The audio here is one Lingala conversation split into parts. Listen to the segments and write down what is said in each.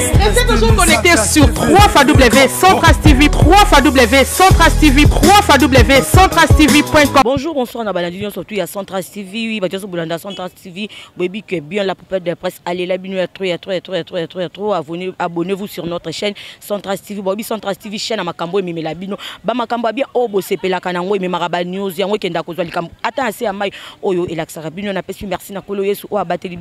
Restez toujours connectés sur 3xW1trace-TV, 3xW1trace-TV, 3xW1trace-TV.com. Bonjour, bonsoir, on a baladé surtout à Centrace TV, oui, bah Boulanda Centrace TV, baby que bien la poupette de presse, allez là, abonnez-vous sur notre chaîne Centrace TV, baby Centrace TV chaîne à Makambo et Mimela Bino, ba Makambo bien obo sepe la kanango et Maraba News, yango kenda kozwa likambo. Attends assez à mai, oyo et l'axara Bino na pesi merci na kolo yesu o abateli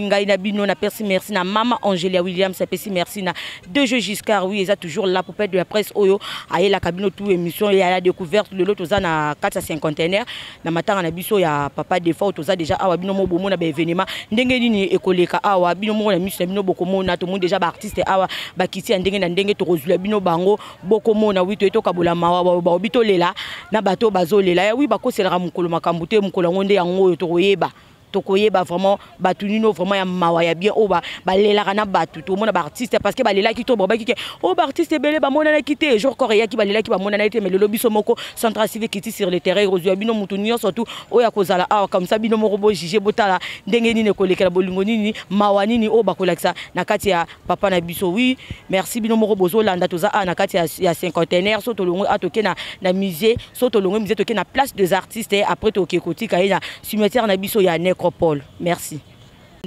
ngai na Bino na pesi merci na Mama Angélia Williams, ça pesi merci na deux jeux Giscard, oui, ils a toujours la poupette de la presse oyo, aye la cabine tout émission et à la découverte de l'autre na 4 à 5 containers na matanga na biso ya papa des fois toza déjà awa bino mo bomo na ba événement ndenge nini ekoleka awa bino mo na miso bino bokomo na to mo déjà ba artiste awa ba kiti ndenge na ndenge to kozula bino bango bokomo na wito etoka bolama ba bito lela na bato bazolela ya wi bakoselera mukolo makambo te mukolo ngonde yango to koyeba tokoyeba vraiment batunino vraiment ya mawa ya bien oba balela na batu to mona ba artiste parce que balela ki to ba ki o ba artiste belé ba mona na kité jour korea ki balela ki ba mona na été mais le lobby somoko Centrace TV kiti sur le terrain rozua bino mutunio surtout o ya kozala awa comme ça bino moko bo jige botala ndenge nini kolekela bolingo nini mawa nini o ba kolakisa na kati ya papa na biso oui merci bino moko bozo landa toza na kati ya 5 containers so to longo atoke na musée so to longo musée toke na place des artistes après to kekoti ka na cimetière na biso ya Paul, merci.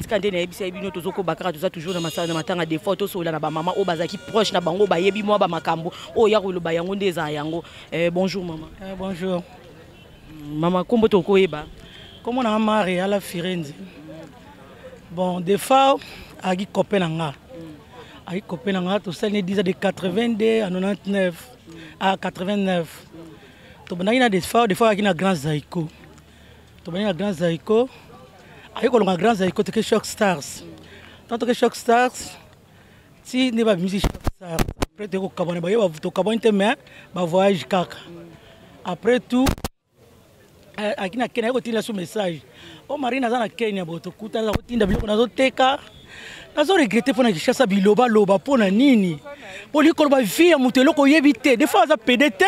Quand on est bino tozoko bakara toza toujours na matanga des photos so la na ba maman o bazaki proche na bango ba yebi mo ba makambo o ya ko ba yango ndeza yango. Bonjour maman. Bonjour. Maman kombo to ko yeba. Comment on a marre à la Firenze. Bon, des fois agi Copenhague. Agi Copenhague to ça ne disait de 82 à 99 à 89. To banana des fois agi na Grand Zaiko. To banana Grand Zaiko. Aïe, quand on a grand zaïko, c'est Shock Stars. Tant que Shock Stars, si n'est pas musique Shock Stars, après tu voyage kaka. Après tout, aki na Kenya kotinda sous message. O Marina za na Kenya boto kuta za kotinda biloko nazo teka. Nazo regretter pona kishasa biloba loba pona nini. Poli ko ba vie mutu eloko yebite. Des fois za PDT.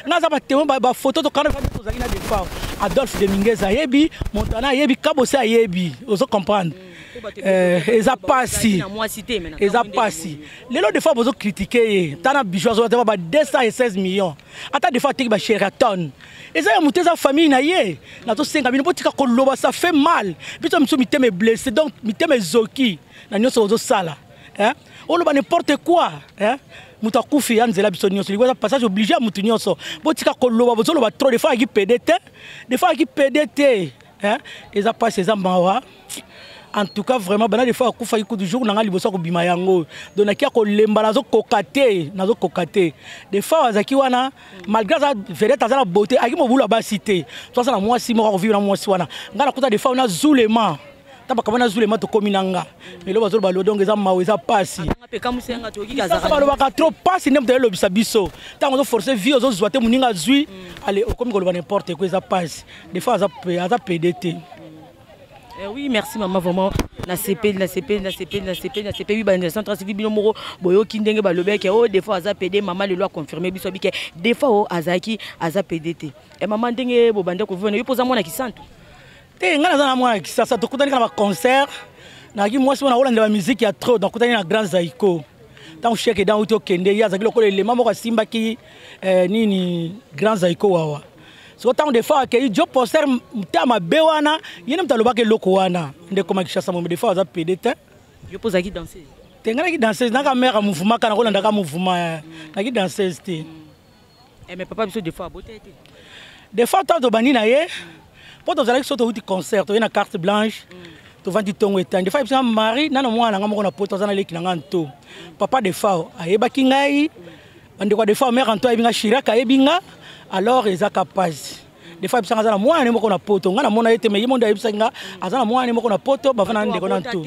Naza ba témoin ba photo to kana to za ina des fois. Adolphe Dominguez ayebi, Montana ayebi, Kabose ayebi, vous comprendre. Ils a passé. Ils a passé. Les lots de fois vous critiquez, t'as un bijou à 216 millions. Attends des fois tu es Sheraton. Et ça y a monté sa famille naïe. Na to 5 millions, potika koloba ça fait mal. Puis tu me suis blessé donc me zoki. Na nyoso ozo sala. Hein? On va n'importe quoi. Hein? Mutakufi anzela biso nyonso likweza passage obligé à mutu nyonso botika koloba bozolo ba trop des fois qui PDT hein ils a passé ça mawa en tout cas vraiment bana des fois kufa iko du jour nanga liboso ko bima yango donaki ko lemba nazo kokate des fois azaki wana malgré ça vedette azala beauté aki mo bula ba cité toi ça na moi si mo vivre na moi si wana ngana kuta des fois on a zulema taba kabana zulema to kominanga mais lo bazolo ba lodongo eza mawe eza pasi ba trop pasi nem de lobisa biso tango forcer vie aux zoate muninga zui allez comme ko n'importe quoi eza pasi des fois aza PDT. Oui, merci maman vraiment na CP oui ba Centrace TV bino moko boyo kindenge ba lobeke o des fois aza PD maman le loi confirmer biso bike des fois o azaki aza PDT et maman ndenge bo bande ko vivre poza mona kisantu te ngana za mona kisasa to kutani na concert na ki mwasi wana olanda ba musique ya trop donc kutani na Grand Zaiko tant cheke dans auto kende ya za kiloko le mama ko simba ki nini Grand Zaiko wawa so tant des fois que job poster mtama bewana yene mtaloba ke loko wana ndeko makishasa mo des fois za PDT je pose aki danser te ngana ki danser na ka mère mouvement kana kolanda ka mouvement na ki danser te mais papa biso des fois beauté des fois tant to bani na ye pour to zala ki soto uti concert to na carte blanche to vandi tongo etande des fois bisa mari na mwana nga moko na poto zana leki na nganto papa des fois ayeba ki ngai ande kwa des fois mère anto ayebinga Chirac ayebinga alors ils capable des fois bisa zana mwana moko na poto nga na mona ete me yimondo ayebisa nga azana mwana moko na poto bafana ndeko na nto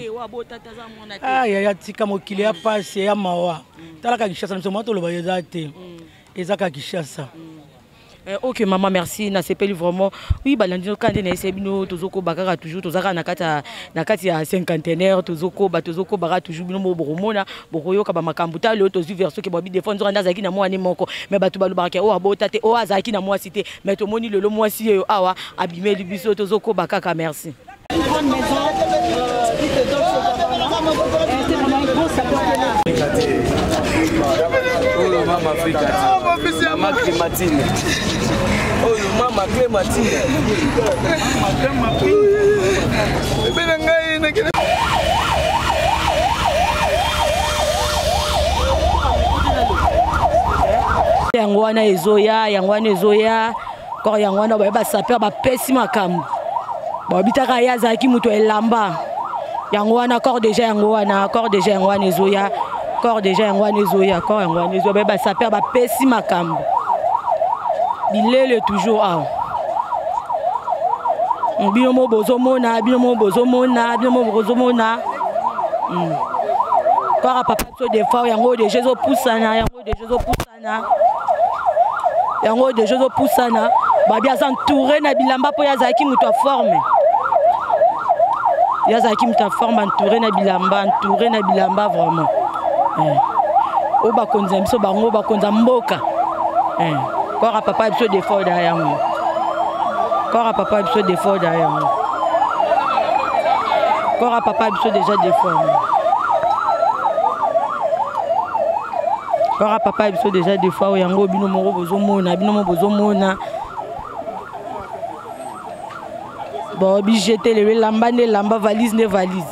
ya tika mokili ya passe ya mawa talaka kishasa mso moto lo bayezate ezaka kishasa. Ok maman merci na sepeli vraiment oui balandino quand on essaie bino tozoko bakara toujours tozaka na kati ya 50 tozoko bara toujours bino mo boromona boroyoka ba makambuta le tozu verso ke babi défendre nda zaki na mwani moko mais batu balobaka o abota te o azaki na mwasi te mais to moni le mwasi yo awa abimeli biso tozoko bakaka merci. Une grande maison qui te donne ce Oh, Mama Africa. Mama Clémentine. Oh, Mama Clémentine. Yango wana ezoya kor yango wana ba saper ba pesi makambo ba bitaka ya zaki muto elamba yango wana kor déjà yango wana ezoya kor yango wana ezoya ba saper ba pesi makambo bilele toujours ah binomo bozomona kor papa so des fois yango déjà zo poussana babi aza entouré na bilamba po yazaki mutu a forme entouré na bilamba vraiment o bakonza biso bango bakonza mboka kora papa biso d'effort derrière moi kora papa biso d'effort derrière moi kora papa biso déjà d'effort kora papa biso déjà des fois yango bino moko bozomona bon bi jeter le lamba valise ne valise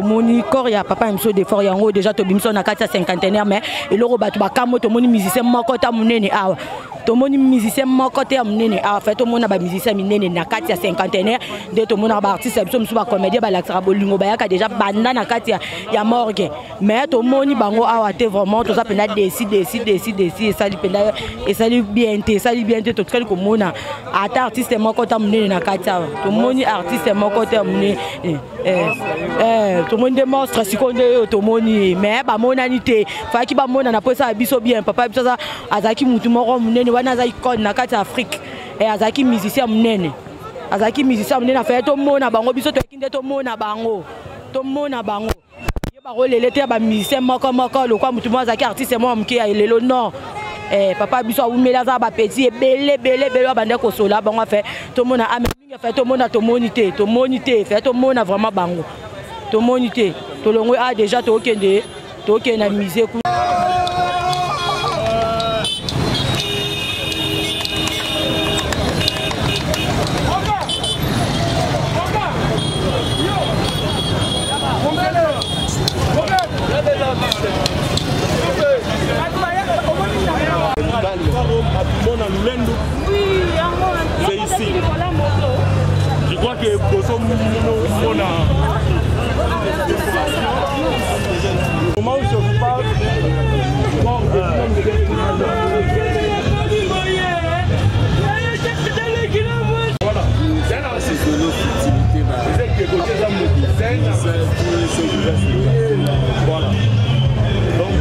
moni corps ya papa imso de fort yango déjà to bimso na kati ya cinquantenaire mais eloko batu bakamo to moni musicien moko ta munene awa to moni musicien moko te ya munene awa fait to mona ba musicien minene na kati ya cinquantenaire de to mona ba artiste biso musu ba comédien ba laxera bolingo ba yaka déjà banda na kati ya morgue mais to moni bango awa te vraiment to za pena décide et ça lui bien te to kali ko mona ata artiste moko ta munene na kati awa to moni artiste moko te munene to moni de monstre sikonde to moni mais ba mona ni te faki ba mona na posa biso bien papa biso za azaki mutu moko munene wana za icône na kati Afrique et azaki musicien munene fait to mona bango biso to kinde to mona bango ye ba rolele te ba musicien moko lo kwa mutu mo azaki artiste mo mke ya lelo non papa biso umela za ba petit belé bande ko sola bango fait to mona ameninga fait to mona to moni te fait to mona vraiment bango to moni te to longo a déjà to kende na musée c'est ici. Je crois que Bosso Mona. Au moment où je vous parle, voilà. C'est de l'utilité. Voilà. Donc,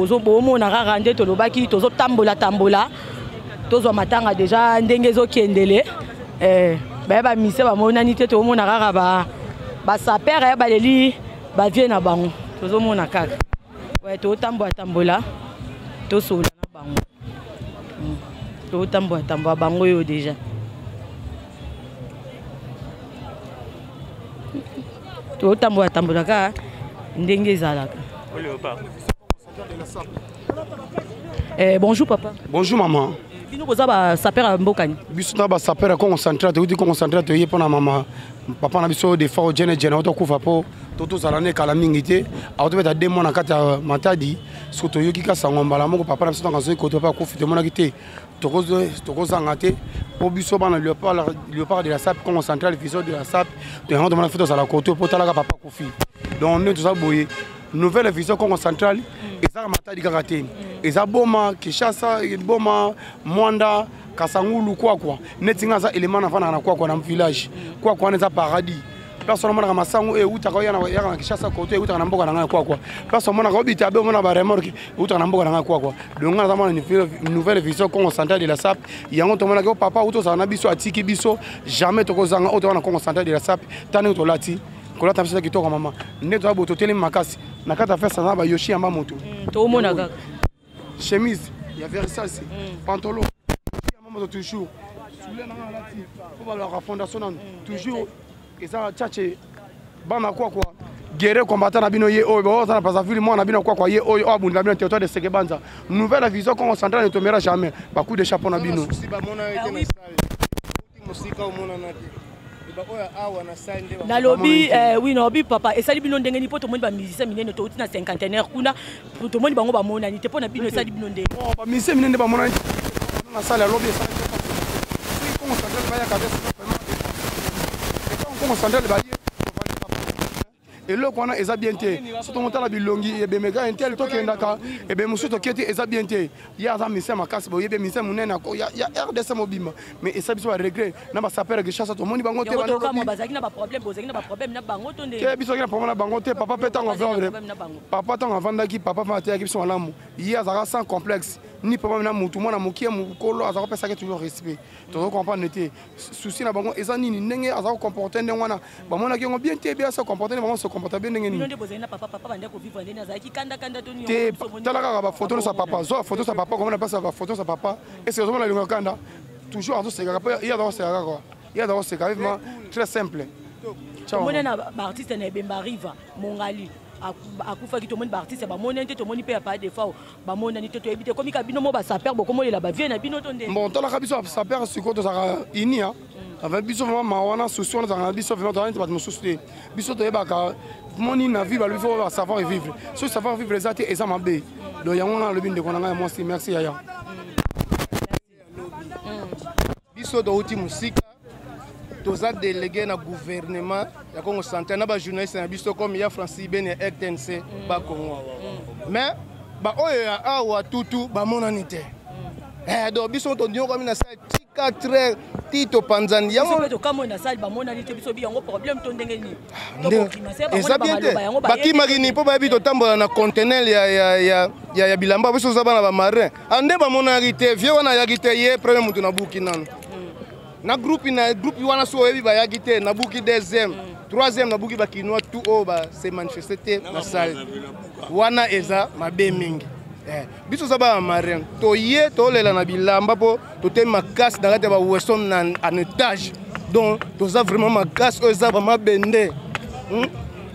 tozo bomo na rande to lobaki tozo tambola tozo matanga déjà ndenge zo kendele ba mise ba monani te to mona rara ba sapere ba leli ba vie na bango tozo mona kaka ouais to tambola to sola na bango to tambola bango yo déjà to tambola ka ndenge zalaka. Bonjour papa. Bonjour maman. Bino boza ba sapera mbokani. Biso na ba sapera ko concentrate, uti ko concentrate ye pona mama. Papa na biso de fa o jene auto kufa po toto zalane kala mingi te. Auto beta de mona kata matadi, soto yoki ka sangombala moko papa na biso tangazo ko to pa kufi te mona kite. Toko zangate po biso bana le part de la SAP ko concentrate le vision de la SAP. To yango mona fito sala koto po tala ka papa kufi. Donc nous tout ça boye. Nouvelle vision Congo central ezaka matadi kaka te eza boma Kinshasa boma Mwanda Kasangulu kwa netinga za element na fana na kwa na village kwa neza paradis personne mona masango e utaka yana na Kinshasa kote e utaka na mboka na kwa personne mona ko bita be mona ba remorque utaka na mboka na kwa donc na zama une nouvelle vision Congo central de la SAP yango to mona ko papa uto za na biso atiki biso jamais to ko zanga uto na Congo central de la SAP tani to lati kola tamisa kitoko mama neto abo totele makasi nakata fesa na ba yoshi amba moto to mona kaka chemise ya Versace pantalon ya mama toujours soule na lati pour la fondation toujours eza chache bana kwa guerre combattant na bino ye oyo ba na pas ville moi na bino kwa ye oyo abu na bino territoire de Sekebanza nouvelle vision qu'on centrale ne tombera jamais ba coup de chapeau na bino si ba mona ete na salle musika o mona na nalobi oui nalobi papa esali bino ndenge ni po to moni ba musicien minene to uti na cinquantenaire kuna to moni bango ba mona ni te po na bino esali bino ndenge bon ba musicien minene ba mona na salle lobi esali ko concentré ba ya kadese ko concentré ba et le qu'on a eza bien té surtout monta la bilongi et be mega intel to kendaka et be musu to keti eza bien té ya za mise makasi bo yebe mise munena ko ya RDC mobima mais esa biso regret na ba sapere que chasse to moni bango te to ka mo bazaki na ba problème bozaki na ba problème na bango to ndé ke biso na problème na bango te papa peta ngo vendre papa tanga vandaki papa mata ki biso malamu ya za sans complexe ni papa na mutu mona mokie mukolo azako pesa ke toujours respect to comprendre té souci na bango eza nini ndenge azako comporter ndenge wana ba mona ki ngo bien té bien se comporter bango se comporter bien ndenge nini papa banda ko vivre ndenge azaki kanda to ni te talaka ba photo sa papa zo photo sa papa comment on passe ba photo sa papa et c'est vraiment la linga kanda toujours en se gapa il y a dans ce gars quoi il y a dans ce gars vraiment très simple ciao mona na ba artiste na Bemba Riva Mongali akufa ki to moni ba artiste ba mona nte to moni pe pa de fois ba mona ni to ebite komi ka bino mo ba saper bo komo la ba vie na bino to ndenge bon talaka biso saper siko to saka inia avec biso vraiment wana solution na biso vraiment to ba mususte biso to ebaka moni na vie ba lui faut savoir vivre ce savoir vivre les até eza mabe donc yango na le binde ko na nga moi merci yaya biso do uti musika toza délégué na gouvernement ya Congo central na ba journaliste na biso comme ya Francis Bene RTNC ba Congo mais ba oyo ya awa tutu ba monani te do biso to ndio comme na sa tika très tito panzani yango to kamo na salle ba monani te biso bi yango problème to ndenge ni eza bien te bakimaki ni po bayebi totambola na conteneur ya bilamba biso za bana ba marin ande ba monani te vie wana ya gite ye premier mutu na buki nanu na groupe wana so yebi ba ya gite na buki deuxième troisième na buki ba kinwa tout o ba se manifester na salle wana eza mabe mingi biso za ba marin to ye to lela na bilamba po to te makasi na kati ba weston na en étage donc to za vraiment makasi o za vraiment bende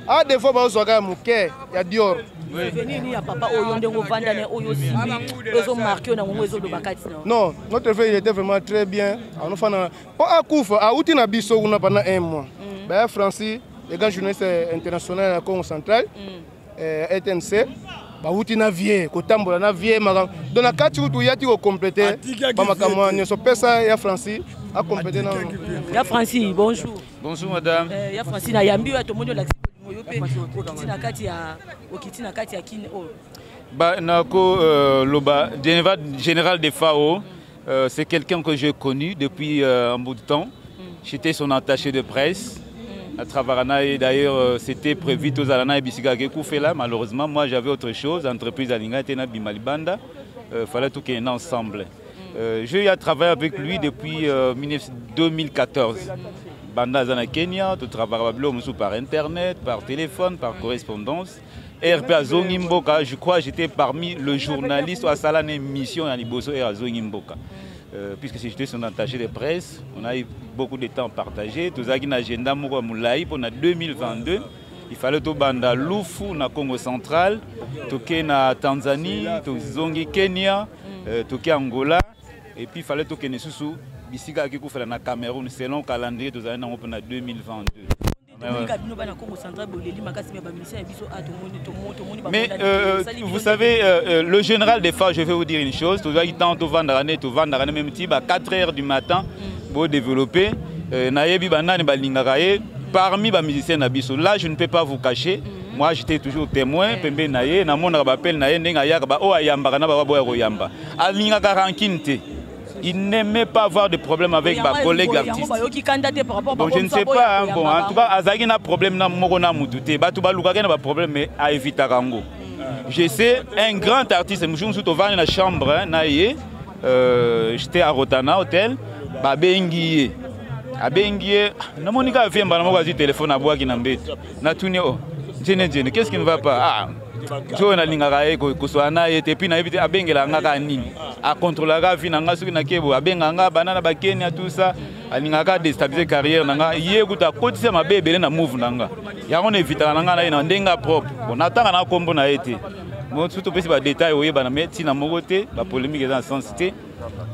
a des fois ba zo ka muke ya Dior venir ya papa oyo ndengo vanda ne oyo simbi ozo marqué na ngo ezo do bakati non notre frère il était vraiment très bien on fana po akufa a uti na biso una pendant un mois ba Francis les gars journaliste international à Congo central RTNC ba uti na vie kotambola na vie maka donc na kati utu yati ko compléter ba makamwa nyoso pesa ya Francis a compléter na ya Francis bonjour madame ya Francis na yambi ya to mondo la okiti na kati ya kine o ba nako loba général de FAO c'est quelqu'un que j'ai connu depuis un bout de temps. J'étais son attaché de presse à Travarana. Et d'ailleurs, c'était prévu tous à Bisika Koufela. Malheureusement, moi j'avais autre chose. Entreprise à Linga était Bimalibanda. Fallait tout qu'il y ait ensemble. J'ai travaillé avec lui depuis 2014. Banda Zana Kenya, tout travaille par internet, par téléphone, par correspondance. RP à Zongimboka, je crois que j'étais parmi le journaliste à Salane émission à Liboso et à Zongimboka. Puisque j'étais son attaché de presse, on a eu beaucoup de temps partagé. Tout ça qui n'a agenda Moulaï pour 2022. Il fallait tout banda Lufu na Congo central, tout na Tanzanie, tout Zongi Kenya, tout Angola, et puis il fallait tout que sous Bisika qui fait na Cameroun selon le calendrier tout ça na 2022. Mais vous savez, le général des FAO, je vais vous dire une chose, tout ça qui tente tout vendre même type à 4 heures du matin pour développer. Parmi les musiciens Nabiso, là je ne peux pas vous cacher. Moi j'étais toujours témoin, Pembe Naye, na mon rappel Naye, Nenga o Ayamba, Kanaba Boyamba. Alinga Garankinte. Il n'aimait pas avoir de problème avec mes collègues artistes. Bon, je ne sais pas, hein, bon, en tout cas, Azagi n'a problème na Mogona Moutouté, Batouba Lukaga n'a pas problème, mais à éviter Rango. Je sais, un grand artiste, je suis dans la chambre, j'étais à Rotana Hotel, Babengiye. Abengiye, na monika vient ba na téléphone à bois qui n'embête. Na tourné oh. Qu'est-ce qui ne va pas? Ah. Jo na lingaka e ko soana et puis na éviter abengela ngaka nini. A contrôler ga vie na ngasu na kebo abenga nga banana ba Kenya tout ça. Alingaka déstabiliser carrière nanga yekuta kotisa mabebele na move nanga. Ya on éviter nanga na ndenga propre. On attend na kombo na été. Bon surtout pesi ba détail oyeba na médecine na mogote, ba polémique dans sensité.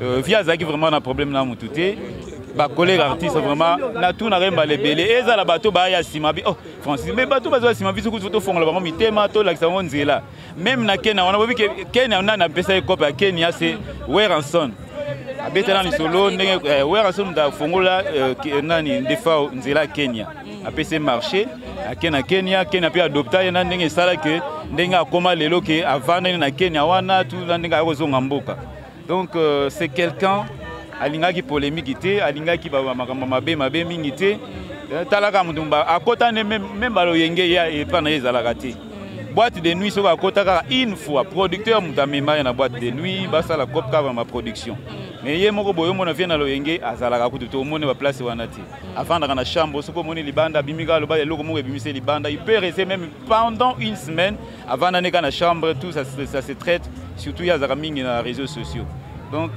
Via zaki vraiment na problème na mututé. Ba collègue artiste vraiment na tout na remba les belé eza la bateau ba ya simabi oh Francis mais bateau bazo simabi su kuto fonga ba mi tema to la savon nzela même na Kenya on a vu que Kenya on a pesa e copie à Kenya c'est Weranson abetana ni solo ndenge Weranson da fongola nani defa nzela Kenya a pesa marché à Kenya puis adopta na ndenge sala que ndenge akoma lelo que avant na Kenya wana tout ndenge akozonga mboka donc c'est quelqu'un alinga qui polémique était alinga qui ba mabe mingité talaka mudumba akota même balo yenge ya et pas na ezalaka te boîte de nuit soka akota ka une fois producteur mutamema na boîte de nuit basa la cop ka ma production mais ye moko boyo mona vient na lo yenge azalaka kutu to mone ba place wana te avant na chambre soko moni libanda bimika lo ba loko moko bimise libanda il peut rester même pendant une semaine avant na neka na chambre tout ça se traite surtout ya zaramingi na réseaux sociaux. Donc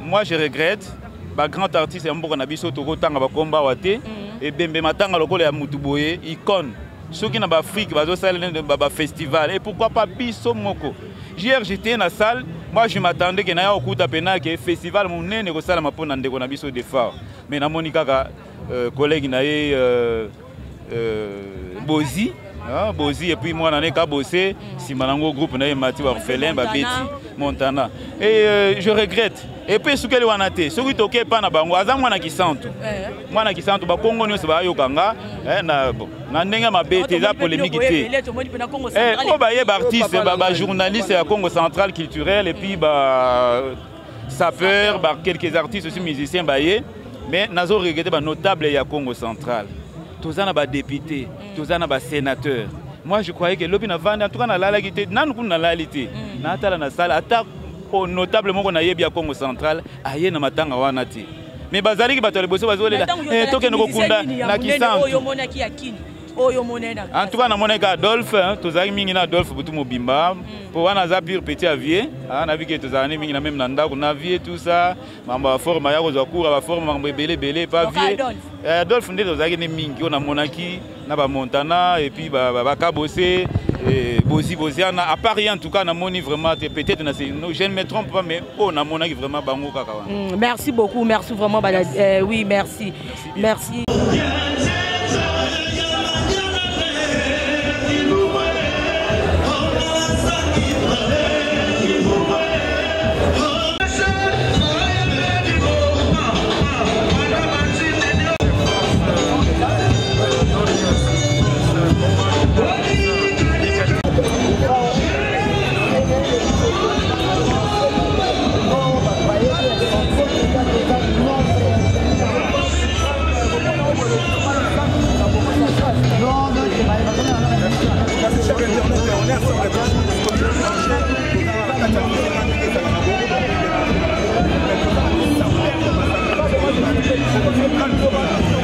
moi je regrette, ba grand artiste ya mboka na biso to kotanga ba komba wate et bembe matanga lokolo ya mutuboye icône. Ceux qui na ba Afrique bazo sala ba festival et pourquoi pas biso moko. Hier j'étais dans la salle, moi je m'attendais que na ya okuta pena que festival monene ko sala mapona ndeko na biso de phare. Mais na monika ka collègue na ye Bozi Bozi et puis moi n'en ai qu'à bosser si mon groupe n'a pas orphelin Babeti Montana et je regrette et puis ce que le wanate ce qui toque pas na bango azam moi na kisantu ba Congo nyose ba yokanga na bon na ndenga mabete za polémique té ko ba ye ba artiste ba journaliste à Congo central culturel et puis ba sapeur ba quelques artistes aussi musiciens ba ye mais nazo regretter ba notable ya Congo central. Tous les députés, tous les sénateurs. Moi, je croyais que l'objet n'a pas en tout cas dans la lalité, non qu'on a la lalité. N'attend la salle, attaque au notablement qu'on a eu bien Congo central, aïe na matanga wanati. Mais bazali qui battait le bosso bazole là, toke no kunda na kisantu. En tout cas, na moneka Adolphe, tous les mingi na Adolphe butu mobimba, pour wana za pire petit avier, na vu que tous les mingi na même nanda qu'on avier tout ça, mamba forme ya ko cour ba forme mamba belé pas vieux. Adolphe ndé tous les mingi on a monaki na ba Montana et puis ba Kabosé et Bozi na à Paris en tout cas na moni vraiment peut-être je ne me trompe pas mais on a monaki vraiment bango kaka. Merci beaucoup, merci vraiment oui, merci. Merci. Voilà.